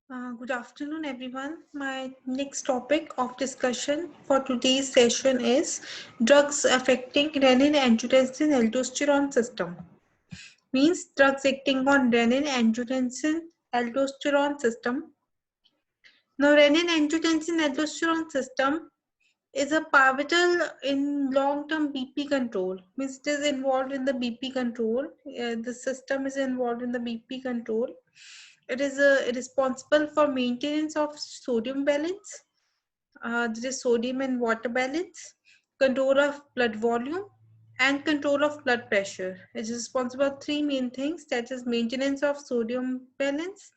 Good afternoon, everyone. My next topic of discussion for today's session is drugs affecting renin-angiotensin-aldosterone system. Means drugs acting on renin-angiotensin-aldosterone system. Now, renin-angiotensin-aldosterone system is a pivotal in long-term BP control. Means it is involved in the BP control. The system is involved in the BP control. It is responsible for maintenance of sodium balance. There is sodium and water balance, control of blood volume, and control of blood pressure. It is responsible for three main things, that is maintenance of sodium balance,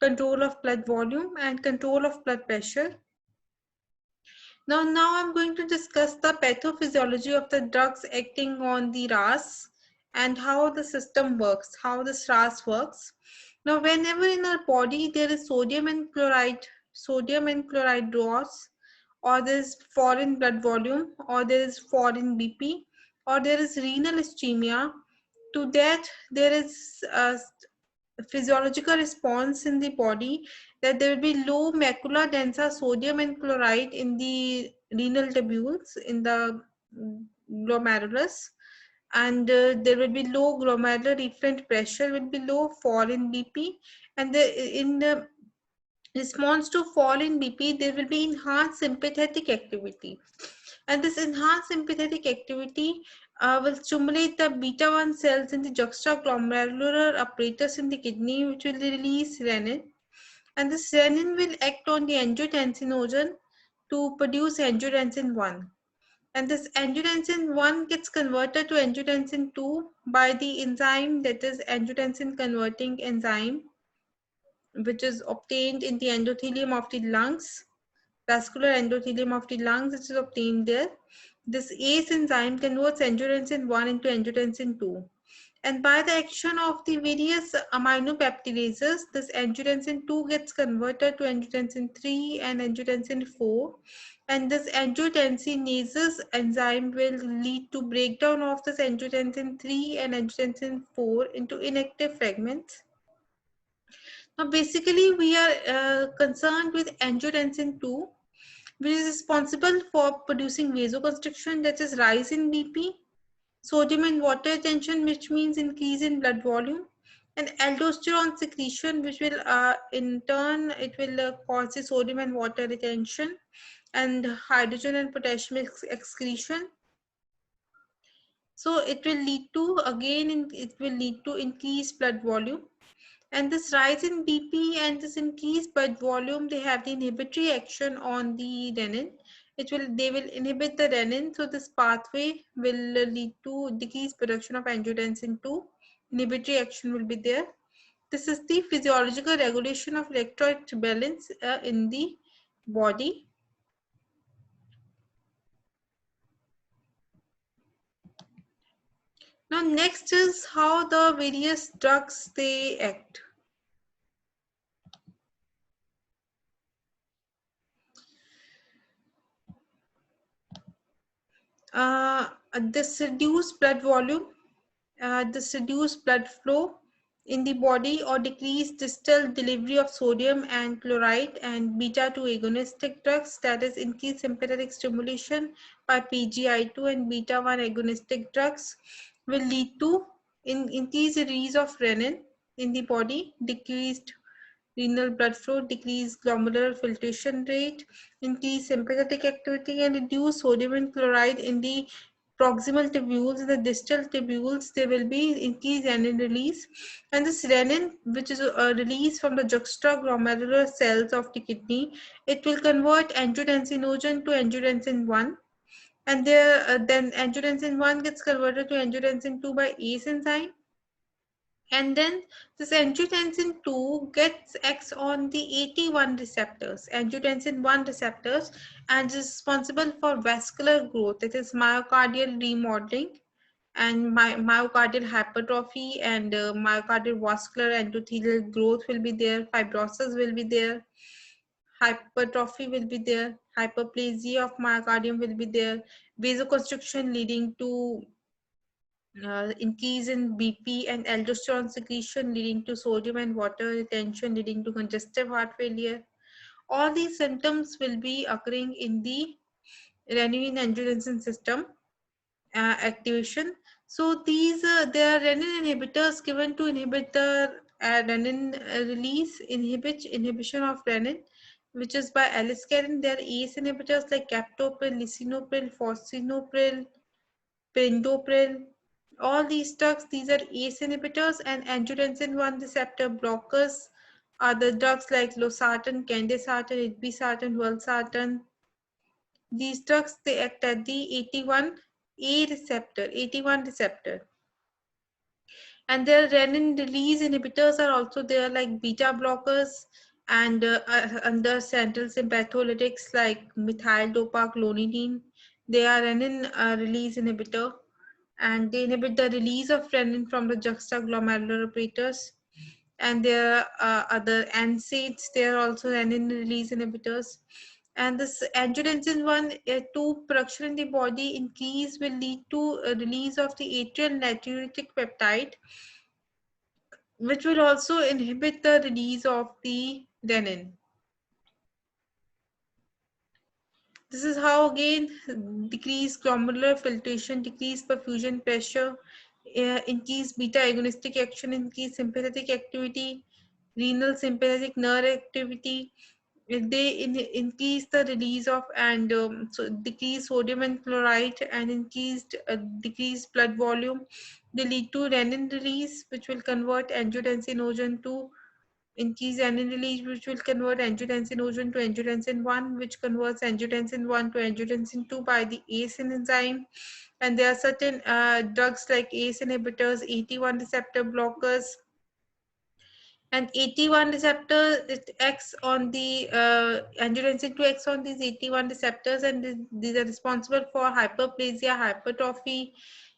control of blood volume, and control of blood pressure. Now I'm going to discuss the pathophysiology of the drugs acting on the RAS and how the system works, how this RAS works. Now, whenever in our body there is sodium and chloride loss, or there is fall in blood volume, or there is fall in BP, or there is renal ischemia, to that there is a physiological response in the body that there will be low macula densa sodium and chloride in the renal tubules in the glomerulus, and there will be low glomerular efferent pressure, will be low fall in BP, and in the response to fall in BP there will be enhanced sympathetic activity, and this enhanced sympathetic activity will stimulate the beta 1 cells in the juxtaglomerular apparatus in the kidney, which will release renin, and this renin will act on the angiotensinogen to produce angiotensin 1, and this angiotensin 1 gets converted to angiotensin 2 by the enzyme, that is angiotensin converting enzyme, which is obtained in the endothelium of the lungs, vascular endothelium of the lungs, which is obtained there. This ACE enzyme converts angiotensin 1 into angiotensin 2. And by the action of the various aminopeptidases, this angiotensin 2 gets converted to angiotensin 3 and angiotensin 4. And this angiotensinases enzyme will lead to breakdown of this angiotensin 3 and angiotensin 4 into inactive fragments. Now, basically, we are concerned with angiotensin 2, which is responsible for producing vasoconstriction, that is rise in BP, sodium and water retention, which means increase in blood volume, and aldosterone secretion, which will in turn it will cause the sodium and water retention, and hydrogen and potassium excretion. So it will lead to it will lead to increased blood volume. And this rise in BP and this increased blood volume, they have the inhibitory action on the renin. They will inhibit the renin, so this pathway will lead to decreased production of angiotensin 2. Inhibitory action will be there. This is the physiological regulation of electrolyte balance in the body. Now next is how the various drugs they act. This reduced blood volume, this reduced blood flow in the body, or decreased distal delivery of sodium and chloride, and beta 2 agonistic drugs, that is increased sympathetic stimulation by PGI2 and beta 1 agonistic drugs, will lead to increased release of renin in the body, decreased renal blood flow, decreased glomerular filtration rate, increased sympathetic activity, and reduced sodium and chloride in the proximal tubules. In the distal tubules, there will be increased renin release, and this renin, which is released from the juxtaglomerular cells of the kidney, it will convert angiotensinogen to angiotensin 1, and then angiotensin 1 gets converted to angiotensin 2 by ACE enzyme, and then this angiotensin 2 acts on the AT1 receptors, angiotensin 1 receptors, and is responsible for vascular growth, that is myocardial remodeling and myocardial hypertrophy, and myocardial vascular endothelial growth will be there, fibrosis will be there, hypertrophy will be there, hyperplasia of myocardium will be there, vasoconstriction leading to increase in BP and aldosterone secretion leading to sodium and water retention leading to congestive heart failure. All these symptoms will be occurring in the renin-angiotensin system activation. So these there are renin inhibitors given to inhibit the renin release, inhibition of renin, which is by aliskiren. There are ACE inhibitors like captopril, lisinopril, fosinopril, prindopril. All these drugs, these are ACE inhibitors, and angiotensin 1 receptor blockers are the drugs like losartan, candesartan, irbesartan, valsartan. These drugs, they act at the AT1 receptor. And their renin release inhibitors are also there, like beta blockers and under central sympatholytics like methyl dopaclonidine. They are renin release inhibitor, and they inhibit the release of renin from the juxtaglomerular apparatus. And there are other NSAIDs, they are also renin release inhibitors. And this angiotensin 1 2 production in the body increase will lead to a release of the atrial natriuretic peptide, which will also inhibit the release of the renin. This is how again decrease glomerular filtration, decrease perfusion pressure, increase beta agonistic action, increase sympathetic activity, renal sympathetic nerve activity. They increase the release of and so decrease sodium and chloride and increased decreased blood volume. They lead to renin release, which will convert angiotensinogen to increase renin release, which will convert angiotensinogen to angiotensin 1, which converts angiotensin 1 to angiotensin 2 by the ACE enzyme. And there are certain drugs like ACE inhibitors, AT1 receptor blockers, and AT1 receptor, it acts on the angiotensin 2 acts on these AT1 receptors, and these are responsible for hyperplasia, hypertrophy,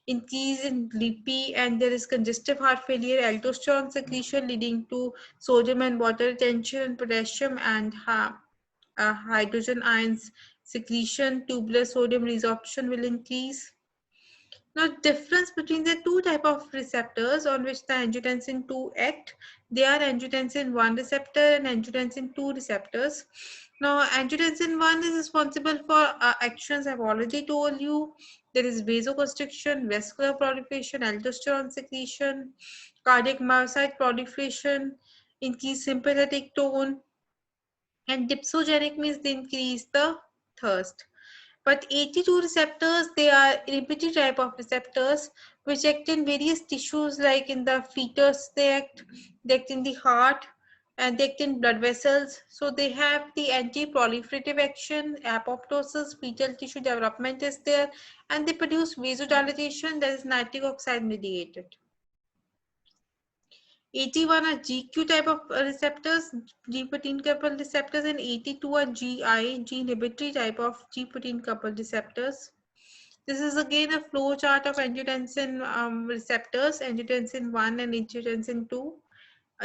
increase in lipid, and there is congestive heart failure, aldosterone secretion leading to sodium and water retention, and potassium and hydrogen ions secretion, tubular sodium resorption will increase. Now, difference between the two type of receptors on which the angiotensin 2 act, they are angiotensin 1 receptor and angiotensin 2 receptors. Now, angiotensin 1 is responsible for actions I've already told you. There is vasoconstriction, vascular proliferation, aldosterone secretion, cardiac myocyte proliferation, increased sympathetic tone, and dipsogenic means they increase the thirst. But AT2 receptors, they are inhibitory type of receptors which act in various tissues, like in the fetus, they act in the heart, and they act in blood vessels. So they have the anti-proliferative action, apoptosis, fetal tissue development is there, and they produce vasodilation, that is nitric oxide mediated. AT1 are GQ type of receptors, G protein coupled receptors, and AT2 are GI, G inhibitory type of G protein coupled receptors. This is again a flow chart of angiotensin receptors, angiotensin 1 and angiotensin 2.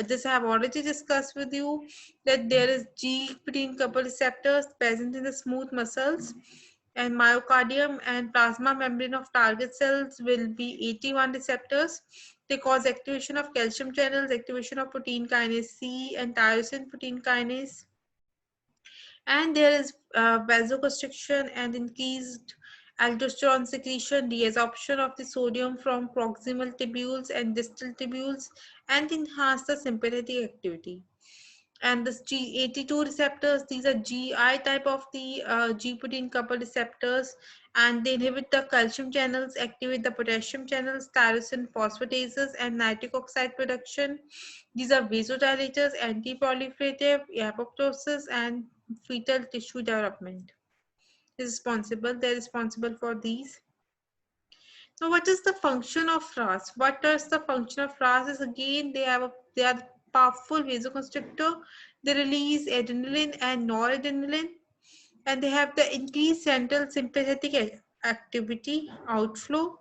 This I have already discussed with you, that there is G protein coupled receptors present in the smooth muscles, and myocardium and plasma membrane of target cells will be AT1 receptors. They cause activation of calcium channels, activation of protein kinase C and tyrosine protein kinase. And there is vasoconstriction and increased aldosterone secretion, reabsorption of the sodium from proximal tubules and distal tubules, and enhance the sympathetic activity. And the G82 receptors, these are GI type of the G protein coupled receptors, and they inhibit the calcium channels, activate the potassium channels, tyrosine phosphatases, and nitric oxide production. These are vasodilators, anti-proliferative, apoptosis, and fetal tissue development. They're responsible for these. So what is the function of RAS? What is the function of RAS is, again, they are powerful vasoconstrictor. They release adrenaline and noradrenaline, and they have the increased central sympathetic activity outflow,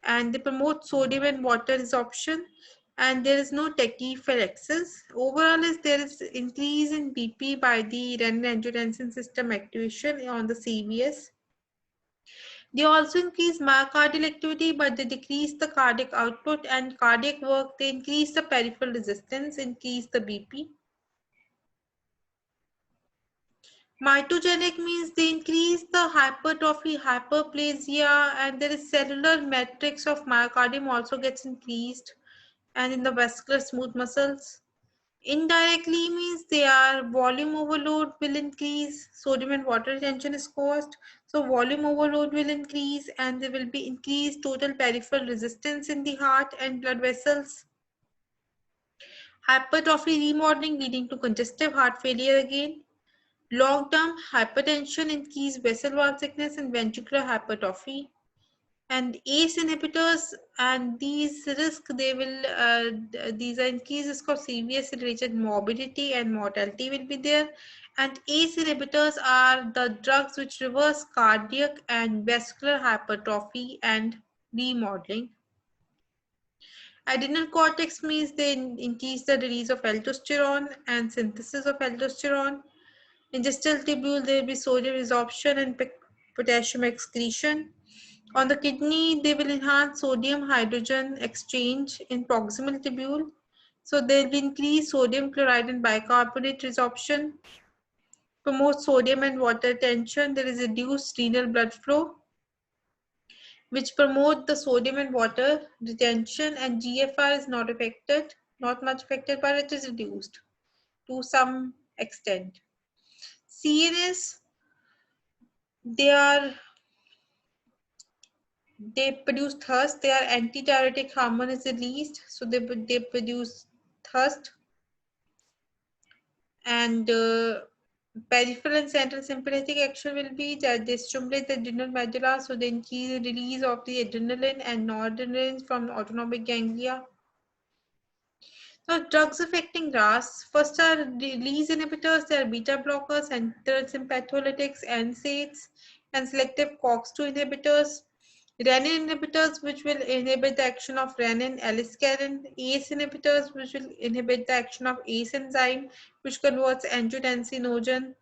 and they promote sodium and water resorption, and there is no tachyphylaxis. Overall, there is increase in BP by the renin-angiotensin system activation on the CVS. They also increase myocardial activity, but they decrease the cardiac output and cardiac work. They increase the peripheral resistance, increase the BP. Mitogenic means they increase the hypertrophy, hyperplasia, and there is cellular matrix of myocardium also gets increased, and in the vascular smooth muscles. Indirectly means they are volume overload will increase, sodium and water retention is caused. So volume overload will increase and there will be increased total peripheral resistance in the heart and blood vessels. Hypertrophy remodeling leading to congestive heart failure again. Long-term hypertension, increased vessel wall thickness and ventricular hypertrophy. And ACE inhibitors and these risk these are increased risk of serious related morbidity and mortality will be there. And ACE inhibitors are the drugs which reverse cardiac and vascular hypertrophy and remodeling. Adrenal cortex means they increase the release of aldosterone and synthesis of aldosterone. In distal tubule, there will be sodium resorption and potassium excretion. On the kidney, they will enhance sodium hydrogen exchange in proximal tubule. So there will be increased sodium chloride and bicarbonate resorption. Promote sodium and water retention. There is reduced renal blood flow, which promote the sodium and water retention, and GFR is not affected, not much affected, but it is reduced to some extent. CNS, they are they produce thirst. They are antidiuretic hormone is released, so they produce thirst. And peripheral and central sympathetic action will be that they stimulate the adrenal medulla, so they increase the release of the adrenaline and noradrenaline from autonomic ganglia. Now, drugs affecting RAS. First are release inhibitors. They are beta blockers, antisympatholytics, NSAIDs, and selective COX-2 inhibitors. Renin inhibitors, which will inhibit the action of renin, aliskiren. ACE inhibitors, which will inhibit the action of ACE enzyme, which converts angiotensinogen,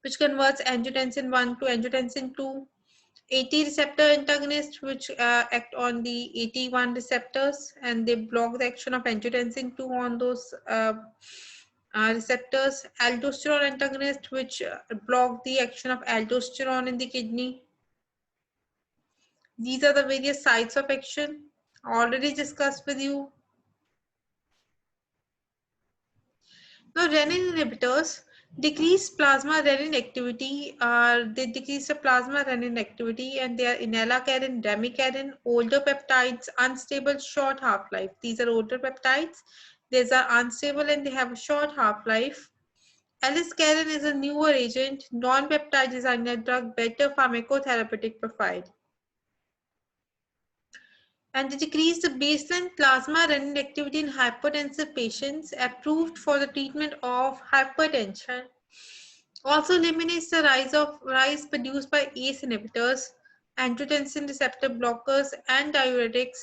which converts angiotensin 1 to angiotensin 2. AT receptor antagonists, which act on the AT1 receptors and they block the action of angiotensin 2 on those receptors. Aldosterone antagonists, which block the action of aldosterone in the kidney. These are the various sites of action already discussed with you. Now, renin inhibitors decrease plasma renin activity. They decrease the plasma renin activity, and they are enalacarin, ramicarin, older peptides, unstable, short half-life. These are older peptides. These are unstable and they have a short half-life. Aliskiren is a newer agent, non-peptide designer drug, better pharmacotherapeutic profile. And they decrease the baseline plasma renin activity in hypertensive patients, approved for the treatment of hypertension. Also eliminates the rise produced by ACE inhibitors, angiotensin receptor blockers, and diuretics,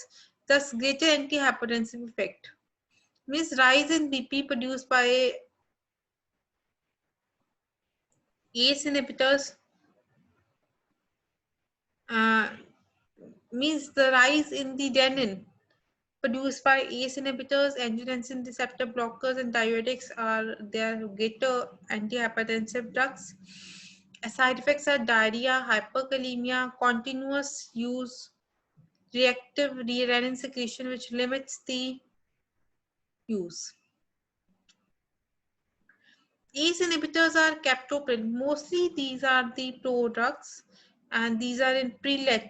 thus greater antihypertensive effect. Means rise in BP produced by ACE inhibitors uh, means the rise in the renin produced by ACE inhibitors, angiotensin receptor blockers, and diuretics are their greater antihypertensive drugs. Side effects are diarrhea, hyperkalemia, continuous use, reactive renin secretion, which limits the use. ACE inhibitors are captopril. Mostly these are the prodrugs, and these are in prelet.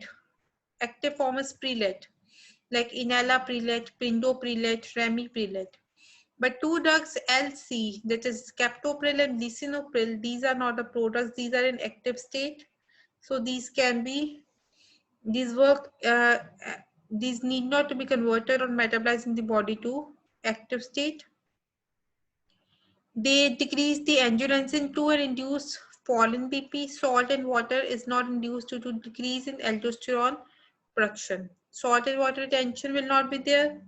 Active form is prelet, like enalaprilat, prindoprilat, ramiprilat. But two drugs LC, that is captopril and lisinopril, these are not the prodrugs, these are in active state. So these can be, these work, these need not to be converted or metabolized in the body to active state. They decrease the angiotensin 2 and induce fall in BP. Salt and water is not induced due to decrease in aldosterone production. Salt and water retention will not be there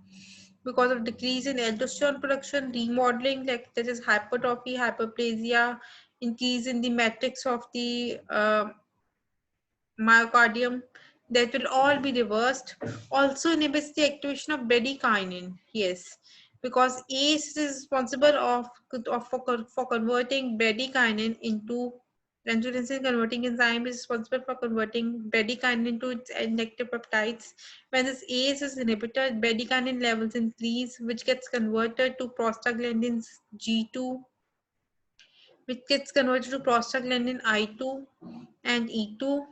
because of decrease in aldosterone production. Remodeling, like that is hypertrophy, hyperplasia, increase in the matrix of the myocardium, that will all be reversed. Also inhibits the activation of bradykinin. Yes, because ACE is responsible for converting bradykinin into angiotensin converting enzyme is responsible for converting bradykinin into its inactive peptides. When this ACE is inhibited, bradykinin levels increase, which gets converted to prostaglandins G2, which gets converted to prostaglandin I2 and E2,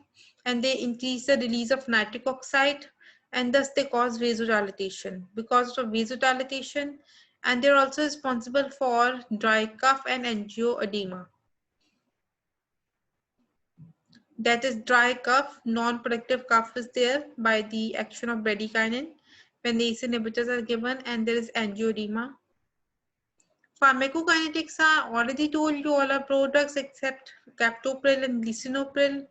and they increase the release of nitric oxide, and thus they cause vasodilatation. Because of vasodilatation, and they're also responsible for dry cough and angioedema. That is dry cough, non-productive cough is there by the action of bradykinin when the ACE inhibitors are given, and there is angioedema. Pharmacokinetics are already told you all are products except captopril and lisinopril.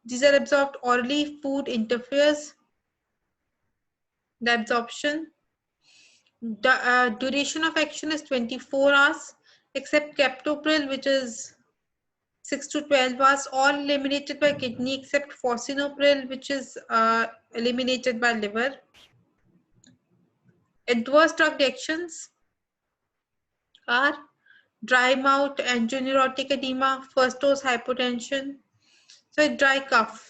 These are absorbed orally, food interferes the absorption. The duration of action is 24 hours, except captopril, which is 6 to 12 hours, all eliminated by kidney except fosinopril, which is eliminated by liver. Adverse drug reactions are dry mouth, angioneurotic edema, first dose hypotension. So dry cough,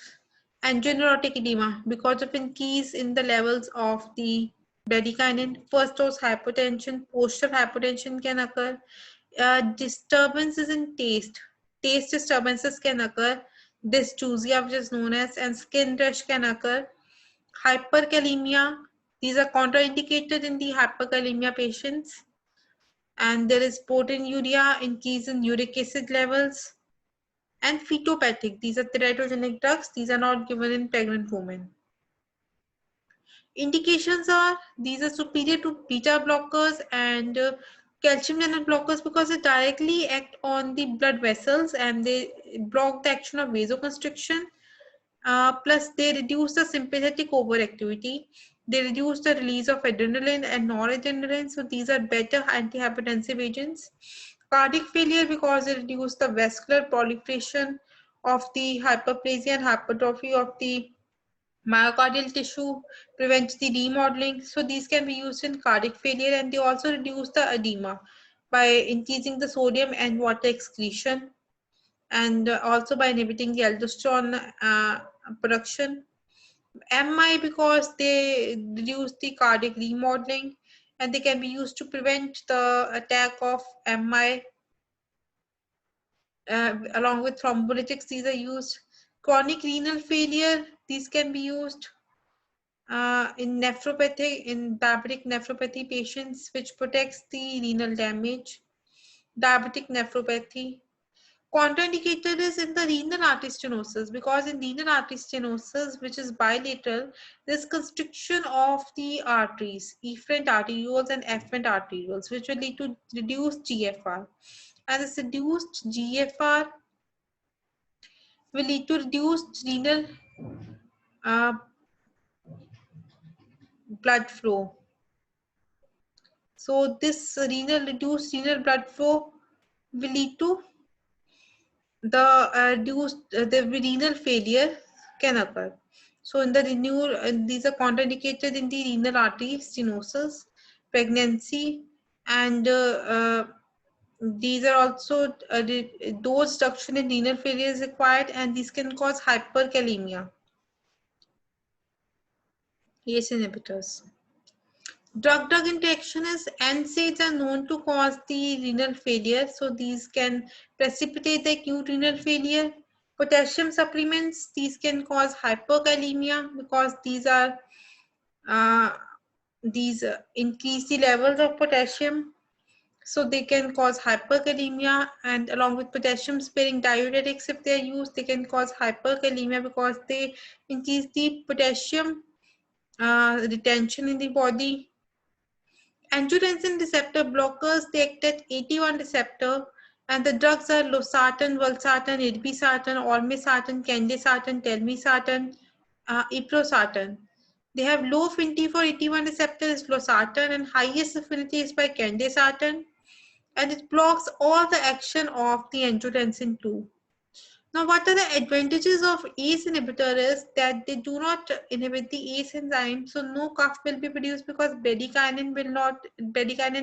angioneurotic edema because of increase in the levels of the bradykinin, first dose hypotension, postural hypotension can occur, disturbances in taste, taste disturbances can occur, dysgeusia which is known as, and skin rash can occur, hyperkalemia, these are contraindicated in the hyperkalemia patients, and there is proteinuria, increase in uric acid levels, and fetopathic. These are teratogenic drugs. These are not given in pregnant women. Indications are these are superior to beta blockers and calcium channel blockers because they directly act on the blood vessels and they block the action of vasoconstriction. Plus, they reduce the sympathetic overactivity. They reduce the release of adrenaline and noradrenaline. So these are better antihypertensive agents. Cardiac failure because they reduce the vascular proliferation of the hyperplasia and hypertrophy of the myocardial tissue, prevents the remodeling. So these can be used in cardiac failure, and they also reduce the edema by increasing the sodium and water excretion, and also by inhibiting the aldosterone production. MI because they reduce the cardiac remodeling, and they can be used to prevent the attack of MI. Along with thrombolytics, these are used. Chronic renal failure, these can be used in nephropathy, in diabetic nephropathy patients, which protects the renal damage. Diabetic nephropathy. Contraindicated is in the renal artery stenosis because in renal artery stenosis, which is bilateral, there's constriction of the arteries, efferent arterioles and efferent arterioles, which will lead to reduced GFR. And this reduced GFR will lead to reduced renal uh, blood flow. So this reduced renal blood flow will lead to the renal failure can occur. So in the renewal, these are contraindicated in the renal artery stenosis, pregnancy, and these are also dose reduction in renal failure is required, and these can cause hyperkalemia. ACE inhibitors. Drug-drug interaction is NSAIDs are known to cause the renal failure. So these can precipitate the acute renal failure. Potassium supplements, these can cause hyperkalemia because uh, these increase the levels of potassium. So they can cause hyperkalemia, and along with potassium sparing diuretics, if they are used, they can cause hyperkalemia because they increase the potassium retention in the body. Angiotensin receptor blockers, they act at AT1 receptor, and the drugs are losartan, valsartan, irbesartan, olmesartan, candesartan, telmisartan, iprosartan. They have low affinity for AT1 receptor is losartan, and highest affinity is by candesartan, and it blocks all the action of the angiotensin 2. Now, what are the advantages of ACE inhibitor is that they do not inhibit the ACE enzyme, so no cough will be produced because bradykinin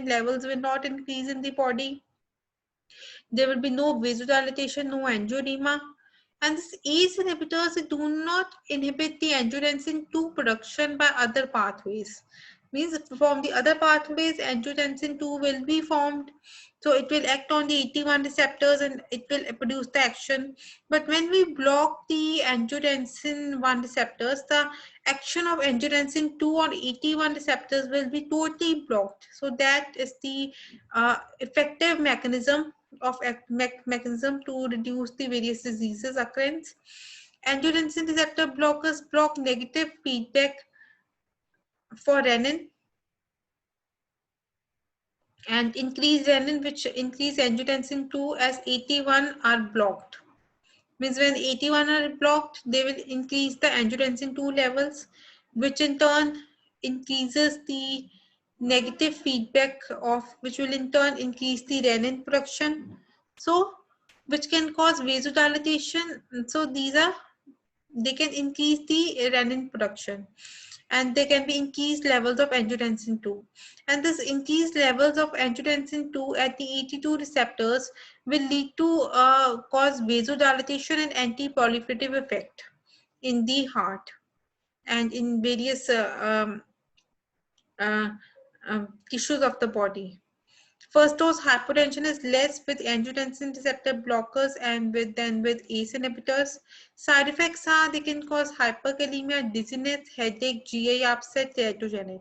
levels will not increase in the body. There will be no vasodilatation, no angioedema. And these ACE inhibitors do not inhibit the angiotensin 2 production by other pathways. Means from the other pathways, angiotensin 2 will be formed. So it will act on the AT1 receptors and it will produce the action. But when we block the angiotensin 1 receptors, the action of angiotensin 2 on AT1 receptors will be totally blocked. So that is the effective mechanism to reduce the various diseases occurrence. Angiotensin receptor blockers block negative feedback for renin and increase renin, which increase angiotensin 2 as AT1 are blocked. Means when AT1 are blocked, they will increase the angiotensin 2 levels, which in turn increases the negative feedback of which will in turn increase the renin production. So which can cause vasodilatation. So they can increase the renin production and there can be increased levels of angiotensin 2. And this increased levels of angiotensin 2 at the AT2 receptors will lead to cause vasodilatation and anti-proliferative effect in the heart and in various uh, tissues of the body. First dose hypotension is less with angiotensin receptor blockers and with ACE inhibitors. Side effects are they can cause hyperkalemia, dizziness, headache, GI upset, teratogenic.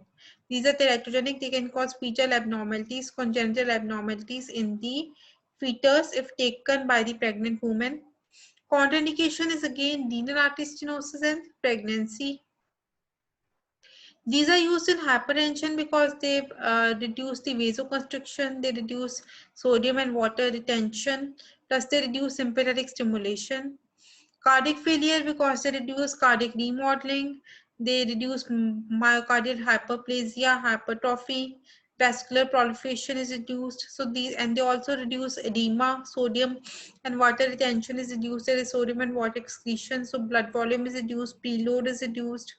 These are teratogenic. They can cause fetal abnormalities, congenital abnormalities in the fetus if taken by the pregnant woman. Contraindication is again renal artery stenosis and pregnancy. These are used in hypertension because they reduce the vasoconstriction, they reduce sodium and water retention, plus they reduce sympathetic stimulation. Cardiac failure because they reduce cardiac remodeling, they reduce myocardial hyperplasia, hypertrophy, vascular proliferation is reduced. So these and they also reduce edema, sodium and water retention is reduced. There is sodium and water excretion, so blood volume is reduced, preload is reduced.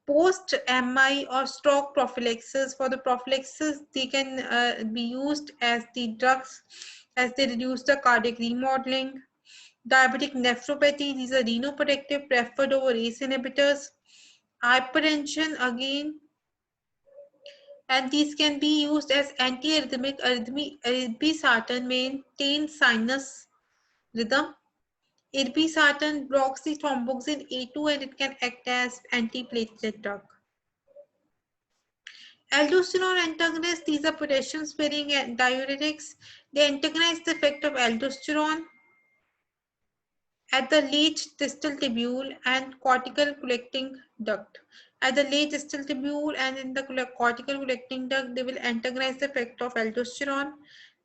Post MI or stroke prophylaxis. For the prophylaxis, they can be used as the drugs as they reduce the cardiac remodeling. Diabetic nephropathy, these are renoprotective preferred over ACE inhibitors. Hypertension again, and these can be used as antiarrhythmic. Irbesartan maintain sinus rhythm. Irbesartan blocks the thromboxane A2 and it can act as antiplatelet drug. Aldosterone antagonists, these are potassium sparing diuretics. They antagonize the effect of aldosterone at the late distal tubule and cortical collecting duct. At the late distal tubule and in the cortical collecting duct, they will antagonize the effect of aldosterone.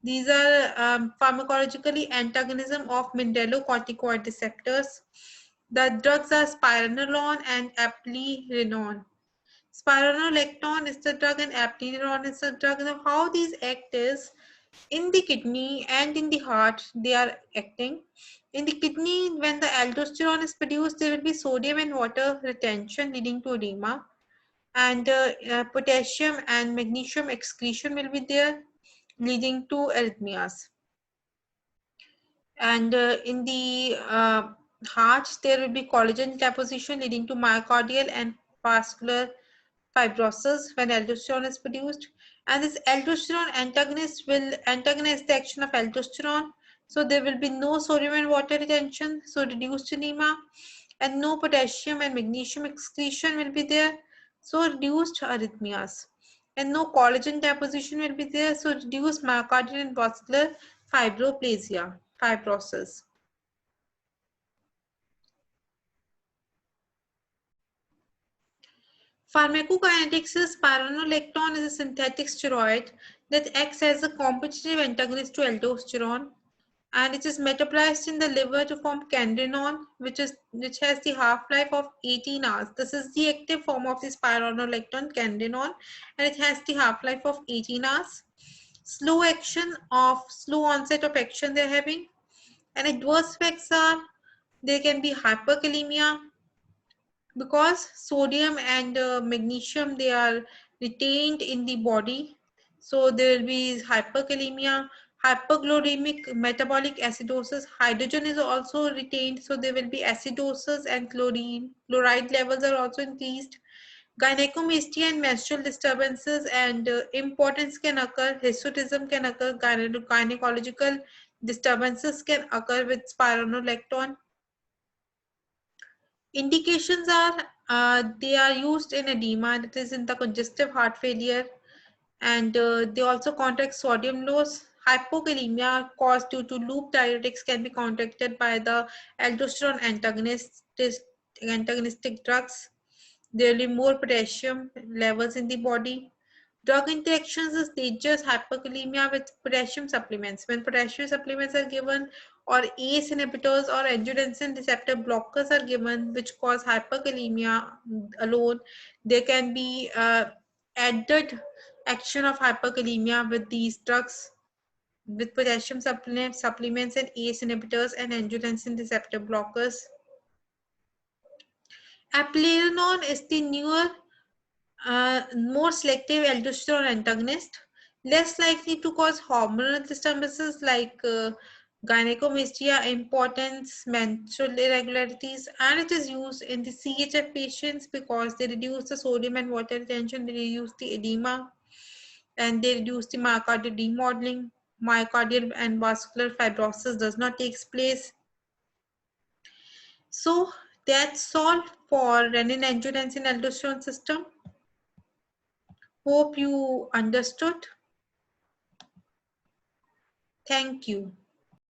These are pharmacologically antagonism of mineralocorticoid receptors. The drugs are spironolactone and eplerenone. Spironolactone is the drug and eplerenone is the drug. Now, how these act is in the kidney and in the heart, they are acting. In the kidney, when the aldosterone is produced, there will be sodium and water retention leading to edema. And potassium and magnesium excretion will be there leading to arrhythmias. And in the heart, there will be collagen deposition leading to myocardial and vascular fibrosis when aldosterone is produced. And this aldosterone antagonist will antagonize the action of aldosterone. So there will be no sodium and water retention, so reduced edema, and no potassium and magnesium excretion will be there, so reduced arrhythmias. And no collagen deposition will be there, so reduced myocardial and vascular fibrosis. Pharmacokinetics is spironolactone is a synthetic steroid that acts as a competitive antagonist to aldosterone, and it is metabolized in the liver to form candrenone, which has the half-life of 18 hours. This is the active form of the spironolactone, candrenone, and it has the half-life of 18 hours. Slow onset of action they're having, And adverse effects are there can be hyperkalemia because sodium and magnesium they are retained in the body. So there will be hyperkalemia, hyperchloremic metabolic acidosis. Hydrogen is also retained, so there will be acidosis and chloride levels are also increased. Gynecomastia and menstrual disturbances and impotence can occur. Hirsutism can occur. Gynecological disturbances can occur with spironolactone. Indications are they are used in edema, that is in the congestive heart failure, and they also contract sodium loss. Hypokalemia caused due to loop diuretics can be contracted by the aldosterone antagonistic drugs. There will be more potassium levels in the body. Drug interactions is dangerous hyperkalemia with potassium supplements. When potassium supplements are given, or ACE inhibitors or angiotensin receptor blockers are given, which cause hyperkalemia alone, there can be added action of hyperkalemia with these drugs, with potassium supplements and ACE inhibitors and angiotensin receptor blockers. Eplerenone is the newer more selective aldosterone antagonist, less likely to cause hormonal disturbances like gynecomastia, impotence, menstrual irregularities, and it is used in the CHF patients because they reduce the sodium and water retention, they reduce the edema, and they reduce the myocardial remodeling. Myocardial and vascular fibrosis does not take place. So that's all for renin-angiotensin aldosterone system. Hope you understood. Thank you.